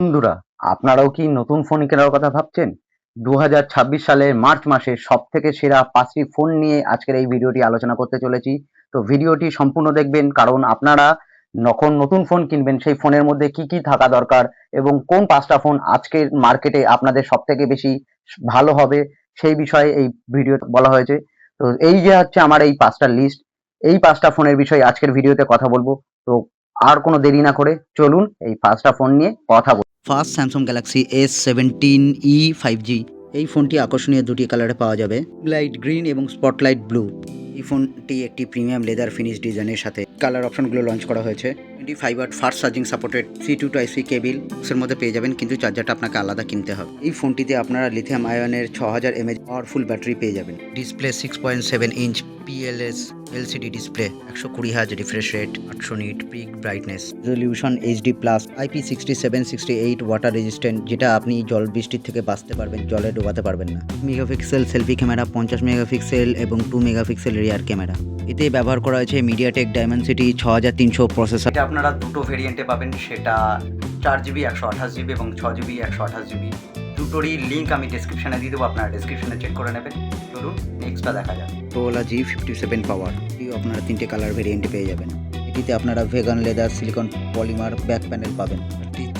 বন্ধুরা, আপনারাও কি নতুন ফোন কেনার কথা ভাবছেন? 2026 সালের মার্চ মাসে সবথেকে সেরা 5টি ফোন নিয়ে আজকের এই ভিডিওটি আলোচনা করতে চলেছি। তো ভিডিওটি সম্পূর্ণ দেখবেন, কারণ আপনারা যখন নতুন ফোন কিনবেন সেই ফোনের মধ্যে কি কি থাকা দরকার এবং কোন 5টা ফোন আজকের মার্কেটে আপনাদের সবথেকে বেশি ভালো হবে সেই বিষয়ে এই ভিডিও বলা হয়েছে। তো এই যে হচ্ছে আমার এই 5টা লিস্ট, এই 5টা ফোনের বিষয়ে আজকের ভিডিওতে কথা বলবো। তো আর কোনো দেরি না করে চলুন এই 5টা ফোন নিয়ে কথা বলি। First Samsung Galaxy S17e 5G। এই ফোনটি আকর্ষণীয় দুটি কালারে পাওয়া যাবে, লাইট গ্রিন এবং স্পটলাইট ব্লু। এই ফোনটি একটি প্রিমিয়াম লেদার ফিনিশ ডিজাইনের সাথে কালার অপশনগুলো লঞ্চ করা হয়েছে। 25 watt fast charging supported C2 Type-C cable বক্সের মধ্যে পেয়ে যাবেন, কিন্তু চার্জারটা আপনাকে আলাদা কিনতে হবে। এই ফোনটিতে আপনারা লিথিয়াম আয়নের 6000 mAh পাওয়ারফুল ব্যাটারি পেয়ে যাবেন। Display 6.7 inch PLS LCD display, 120 hertz refresh rate, 800 nit peak brightness, resolution HD+, IP6768 water resistant, যেটা আপনি জল বৃষ্টির থেকে বাঁচতে পারবেন, জলে ডোবাতে পারবেন না। মেগাপিক্সেল সেলফি ক্যামেরা, 50 মেগাপিক্সেল এবং 2 মেগাপিক্সেল রিয়ার ক্যামেরা। এতে ব্যবহার করা হয়েছে মিডিয়াটেক ডায়মেনসিটি 6300 প্রসেসর। এটা আপনারা দুটো ভেরিয়েন্টে পাবেন, সেটা 4GB 128GB এবং 6GB 128GB। দুটোরই লিঙ্ক আমি ডেসক্রিপশনে দিয়ে দেবো, আপনারা ডেসক্রিপশনে চেক করে নেবেন। চলুন নেক্সটটা দেখা যাক। Motorola G57 পাওয়ার, এটিও আপনারা 3টে কালার ভেরিয়েন্টে পেয়ে যাবেন। এটিতে আপনারা vegan leather silicon polymer back panel পাবেন।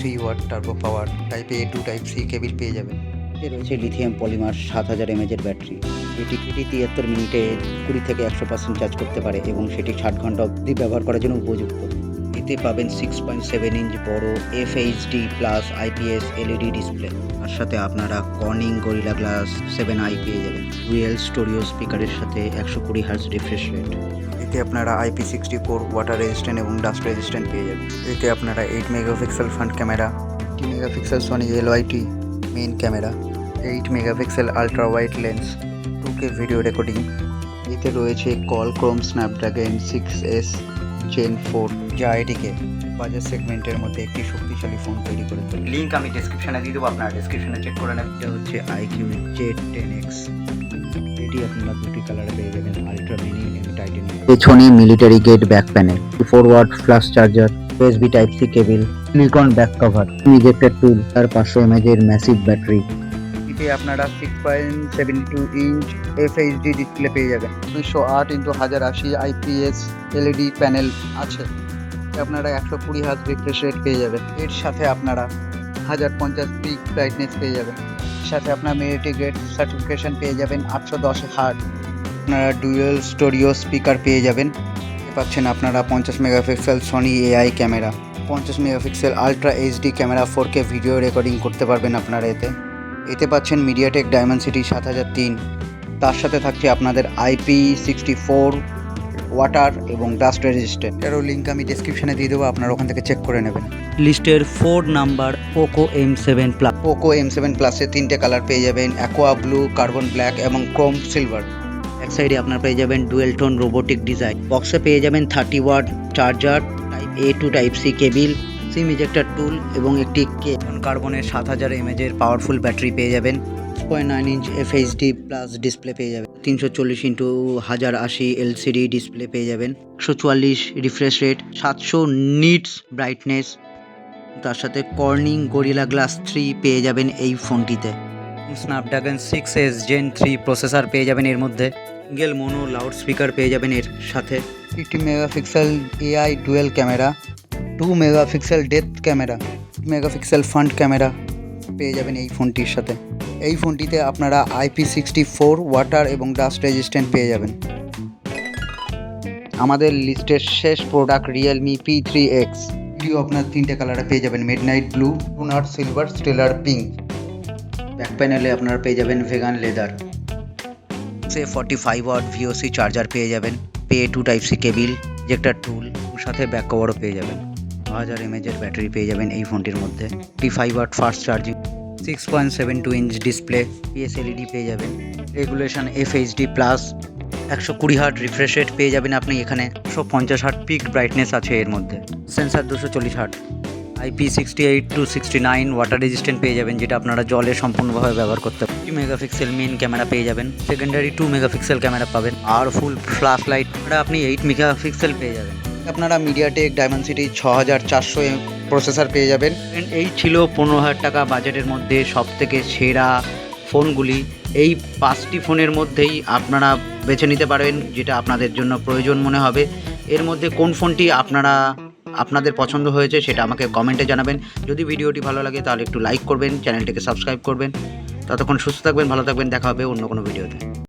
3 watt turbo power type A to type C cable পেয়ে যাবেন। এতে রয়েছে লিথিয়াম পলিমার 7000 mAh এর ব্যাটারি। এটি 73 মিনিটে 20 থেকে 100% চার্জ করতে পারে এবং সেটি 60 ঘন্টা অবধি ব্যবহার করার জন্য উপযুক্ত। এতে পাবেন 6.7 ইঞ্চ বড় FHD+ IPS LED ডিসপ্লে। তার সাথে আপনারা কর্নিং গরিলা গ্লাস 7i পেয়ে যাবেন। ডুয়েল স্টোরিও স্পিকারের সাথে 120 হার্জ রিফ্রেশ রেট। এতে আপনারা IP64 ওয়াটার রেজিস্ট্যান্ট এবং ডাস্ট রেজিস্ট্যান্ট পেয়ে যাবেন। এতে আপনারা 8 megapixel front camera, 2 megapixel Sony LYT main camera, 8 megapixel ultra wide lens, 2K video recording. এতে রয়েছে কলক্রোম স্ন্যাপড্রাগন 6S Gen 4, যা এটিকে বাজার সেগমেন্টের মধ্যে একটি শক্তিশালী ফোন তৈরি করে তোলে। লিঙ্ক আমি ডেসক্রিপশনে দিয়ে দেবো, আপনারা ডেসক্রিপশনে চেক করে নেবেন। এটা হচ্ছে IQ Z10X। এটি আপনারা দুটি কালারে পেয়ে যাবেন, আলট্রা মিনি এবং টাইটানিয়াম। পেছনে military gate back panel, 4 watt flash charger, USB Type-C cable, silicon back cover, ejector tool, আর 500 mAh এর ম্যাসিভ ব্যাটারি। এতে আপনারা 6.72 ইঞ্চ FHD ডিসপ্লে পেয়ে যাবেন। 208x1080 IPS LED প্যানেল আছে। আপনারা 120 হার্জ রিফ্রেশ রেট পেয়ে যাবেন। এর সাথে আপনারা 1050 পিক ব্রাইটনেস পেয়ে যাবেন। সাথে আপনার মিলিটারি গ্রেড সার্টিফিকেশন পেয়ে যাবেন 810 হার্জ। আপনারা ডুয়েল স্টোরিও স্পিকার পেয়ে যাবেন। পাচ্ছেন আপনারা 50 megapixel Sony AI camera, 50 megapixel ultra HD camera, 4K video recording করতে পারবেন আপনারা এতে পাচ্ছেন মিডিয়াটেক ডায়মেনসিটি 7003। তার সাথে থাকছে আপনাদের IP64 ওয়াটার এবং ডাস্ট রেজিস্ট্যান্ট। এরও লিঙ্ক আমি ডেসক্রিপশনে দিয়ে দেবো, আপনারা ওখান থেকে চেক করে নেবেন। লিস্টের 4 number Poco M7 Plus। Poco M7 Plus-এ 3টে কালার পেয়ে যাবেন, অ্যাকোয়া ব্লু, কার্বন ব্ল্যাক এবং ক্রোম সিলভার। এক সাইডে আপনারা পেয়ে যাবেন ডুয়েল টোন রোবোটিক ডিজাইন। বক্সে পেয়ে যাবেন 30 watt charger, type A to type C cable, sim ejector tool এবং একটি কার্বনের 7000 mAh এর পাওয়ারফুল ব্যাটারি পেয়ে যাবেন। 6.9 ইঞ্চ FHD+ ডিসপ্লে পেয়ে যাবেন। 340x1080 LCD ডিসপ্লে পেয়ে যাবেন। 144 রিফ্রেশ রেট, 700 নিটস ব্রাইটনেস। তার সাথে কর্নিং গরিলা গ্লাস 3 পেয়ে যাবেন এই ফোনটিতে। স্ন্যাপড্রাগন 6S Gen 3 প্রসেসর পেয়ে যাবেন এর মধ্যে। সিঙ্গেল মোনো লাউড স্পিকার পেয়ে যাবেন এর সাথে। 50 megapixel AI dual camera, 2 megapixel depth camera, 2 megapixel front camera পেয়ে যাবেন এই ফোনটির সাথে। এই ফোনটিতে আপনারা IP64 ওয়াটার এবং ডাস্ট রেজিস্ট্যান্ট পেয়ে যাবেন। আমাদের লিস্টের শেষ প্রোডাক্ট Realme P3X। এটিও আপনার 3টে কালারে পেয়ে যাবেন, midnight blue, tuner silver, stellar pink. Back প্যানেলে আপনারা পেয়ে যাবেন vegan leather. 45 watt VOC charger পেয়ে যাবেন, A to type C cable, ejector tool, সাথে ব্যাক কভারও পেয়ে যাবেন। 1000 mAh এর ব্যাটারি পেয়ে যাবেন এই ফোনটির মধ্যে। 25 watt fast charging, 6.72 inch display, PS LED পেয়ে যাবেন। Regulation FHD+, 120 hertz refresh rate পেয়ে যাবেন আপনি এখানে। 150 হার্জ পিক ব্রাইটনেস আছে এর মধ্যে। Sensor 240 hertz, IP68 to 69 water resistant পেয়ে যাবেন, যেটা আপনারা জলে সম্পূর্ণভাবে ব্যবহার করতে পারেন। 2 মেগাপিক্সেল মেইন ক্যামেরা পেয়ে যাবেন, সেকেন্ডারি 2 মেগাপিক্সেল ক্যামেরা পাবেন, আর ফুল ফ্ল্যাশ লাইট আপনি 8 মেগাপিক্সেল পেয়ে যাবেন। আপনারা মিডিয়াটেক ডায়মেনসিটি 6400 প্রসেসর পেয়ে যাবেন। এই ছিল 15,000 টাকা বাজেটের মধ্যে সবথেকে সেরা ফোনগুলি। এই 5টি ফোনের মধ্যেই আপনারা বেছে নিতে পারবেন যেটা আপনাদের জন্য প্রয়োজন মনে হবে। এর মধ্যে কোন ফোনটি আপনাদের পছন্দ হয়েছে সেটা আমাকে কমেন্টে জানাবেন। যদি ভিডিওটি ভালো লাগে তাহলে একটু লাইক করবেন, চ্যানেলটিকে সাবস্ক্রাইব করবেন। ততক্ষণ সুস্থ থাকবেন, ভালো থাকবেন, দেখা হবে অন্য কোনো ভিডিওতে।